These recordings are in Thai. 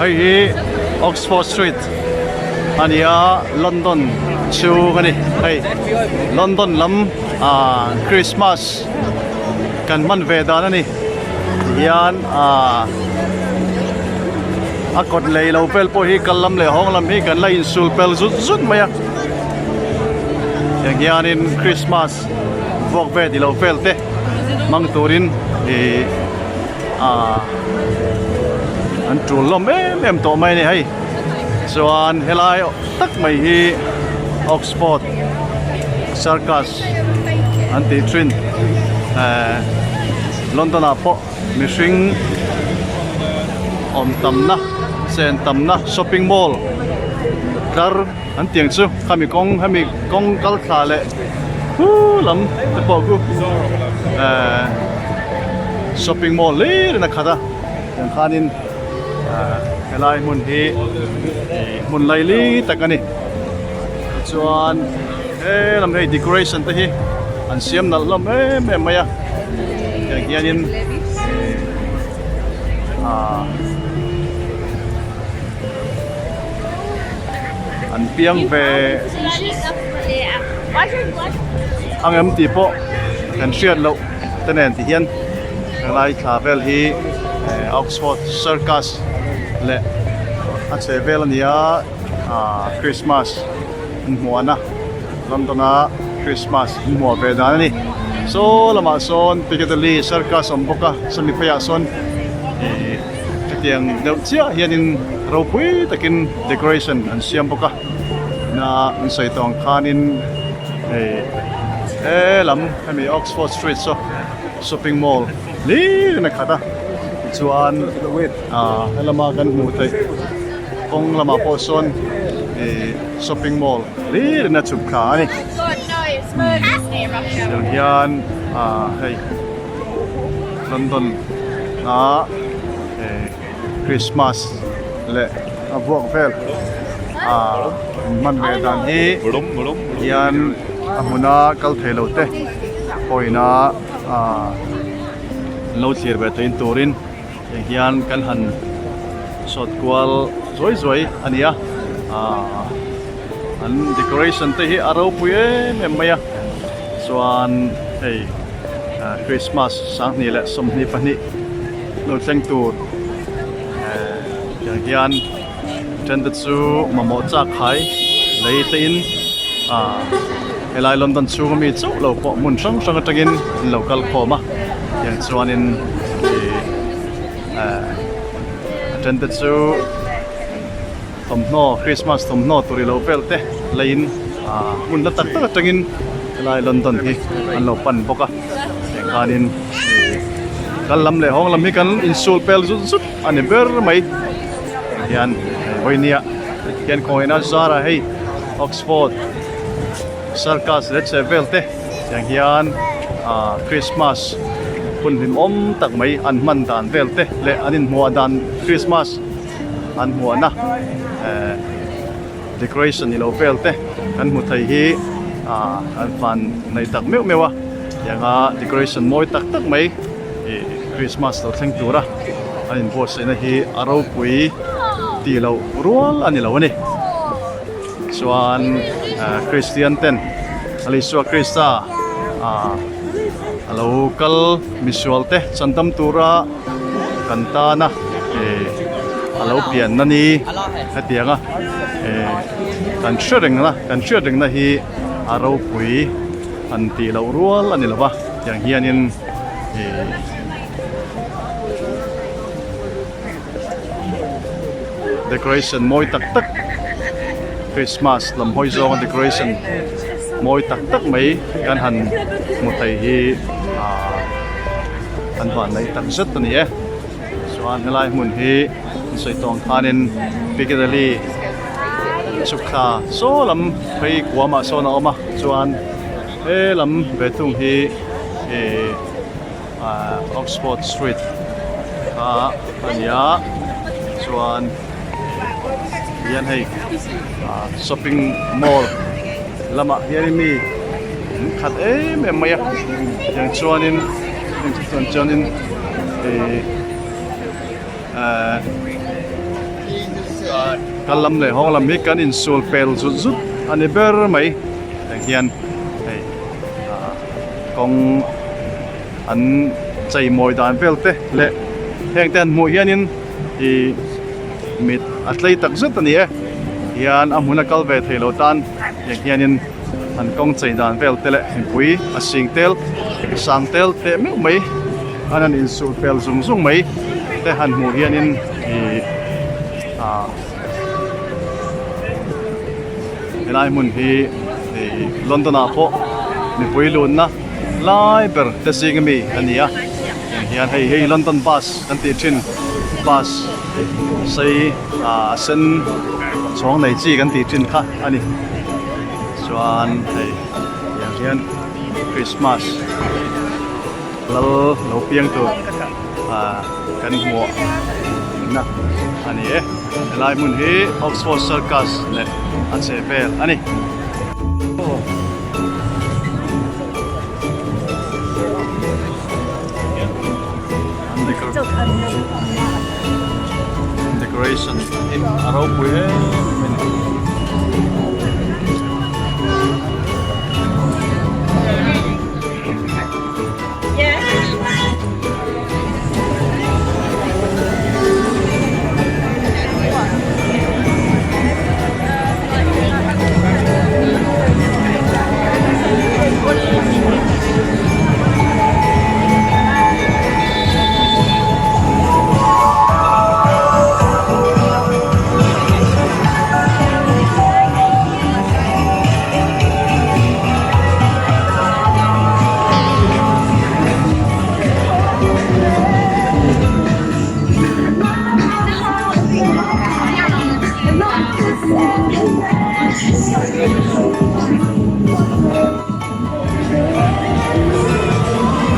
hi Oxford Street อันนี้London ชิวกันนี่เฮ้ย London ลำChristmas กันมันเวดานะนี่ยันกดเลยเราเปลพอฮีกันลำเลยห้องลำฮีกันเลยอินสูลเปลสุดๆมาอย่างยันอินคริสต์มาสวอกเวดีเราเปลเตมังตูรินอันจูลลมเอ็มโตไม่เนี่ยให้ส่วนเฮลัยตักไม่ฮีออกซฟอร์ดเซอร์คัสอันติทรินลอนดอนอาปมิชิงอมตำนะเซนตำนะช้อปปิ้งมอลล์คาร์อันเตียงซูขมิกงกัลคาเล่ลำตะปอกูช้อปปิ้งมอลล์เลยนะครับอย่างข้านินเฮลัยมุนฮีมุนไลลี่ตะกันนี่ส่วนลำให้ดีคอเรชั่นตะฮีอันเสียมนั่นลำแม่มาอย่างเงี้ยนินอันเปียงเวอังเอ็มตีโปกันเชียดเราตั้งแต่ที่เฮียนไล่คาเวลฮีOxford Circus และอันเซเวลนี้คริสต์มาสหัวนะลอนดอนคริสต์มาสหัวเวดานี่โซละมาโซนพิกเดลีเซอร์คัสสมบุกะสมิพยาโซนเตียงเดี๋ยวเชียเฮียนินเราพุยตะกินเดคอเรชั่นอันเสียมบุกะน่าอันใส่ตองคานินลำให้มี Oxford Street โซช้อปปิ้งมอลล์นี่นะครับส่วนให้เรามากันหมู่ไทยคงเรามาโพสต์ช้อปปิ้งมอลล์นี่น่าชุบขานี่เดี๋ยวยันให้ลอนดอนคริสต์มาสและบวกเฟลมันเวดานที่ยันhmunaกัลเทโลเตคอยน่าเราเสียไปตัวอินตูรินยันกันหันสดกวลสวยๆอันนี้อันเดคอเรชั่นที่อารมณ์ปุยเอ็มไม่ส่วนคริสต์มาสสังนี่แหละสมนิพันธ์เราแต่งตัวอย่างยันจันทร์ซูมาหมดจากไข่เลยตีนเฮลัยลอนดอนซูก็มีจู่เราปะมุนช่างตะกินเรากัลโคมาอย่างส่วนนี้จันทร์ซูทำโน่คริสต์มาสทำโน่ตัวเราเปลเต้เลยน์มุนละตักตะกินเฮลัยลอนดอนที่อันเราปั่นปกะอย่างการนี้กันลำเลยห้องลำนี้กันอินสูลเปลสุดอันนี้เบอร์ไหมยันวันนี้ยันคอยน่าจะอะไรให้ออกซฟอร์ดเซอร์คัสเลตเซเวลเต้อย่างยันคริสต์มาสคุณหิมตักไหมอันมันดานเวลเต้และอันนี้หัวดานคริสต์มาสอันหัวนะเดคอเรชั่นนี่เราเวลเต้อันหัวไทยฮีอันฟันในตักเมียวะอย่างเดคอเรชั่นมวยตักไหมคริสต์มาสเราแต่งตัวละอันนี้พอสิ่งนี้อารมณ์ปุยตีเรารัวอันนี้เราเนี่ยส่วนคริสเตียนเต้นอะไรส่วนคริสต์เราคัลมิสวลเต้สันตัมตัวระกันตานะเราเปลี่ยนนั่นนี่ให้เตียงกันเชื่อดึงนะฮีอารมณ์ปุยอันตีเรารัวอันนี้เราวะอย่างเฮียนินdecoration มวยตักคริสต์มาสลำห้อยโซ่decoration มวยตักไหมกันหันมุทัยฮีอันผ่านในตักสุดตัวนี้ส่วนเฮลัยมุนฮีใส่ตองทานินพิกเดลีสุขาโซ่ลำไปกว่ามาโซ่น่ามาส่วนลำเบตุงฮีOxford Street อันนี้ส่วนยันให้ช้อปปิ้งมอลล์ละมาเฮียนี่มีขัดแม่ไม่ยังชวนนิน kan lam le hong lam hi kan in sul pel zut zut ani ber mai tang hian hei kong an chei moi dan vel te le heng ten hmuh hianin i mit atlei tak zut ani e hian hmuna kal ve thei lo tan yang hianin an kong chei dan vel te le hmpui a sing tel sang tel te me mai anan in sul pel zung zung mai te han hmuh hianin i helai hmun hi London po ni pui lun na lai ber te sing mi ania hian hei London bus kan ti thin bus sei sen chong nei chi kan ti thin kha ani chuan hei hian Christmas lo piang tu kan hmuh na ani e helai hmun hi Oxford Circus le an se vel ani decoration in Khawpui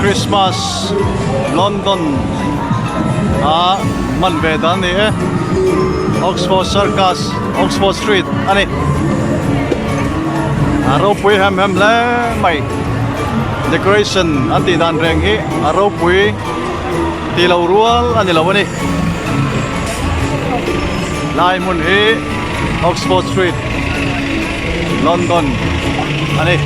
Christmas London man ve dan ni e Oxford Circus Oxford Street ani Khawpui hem le mai decoration anti dan reng hi Khawpui ti lo rual ani lo ni lai mun hi Oxford Street London ani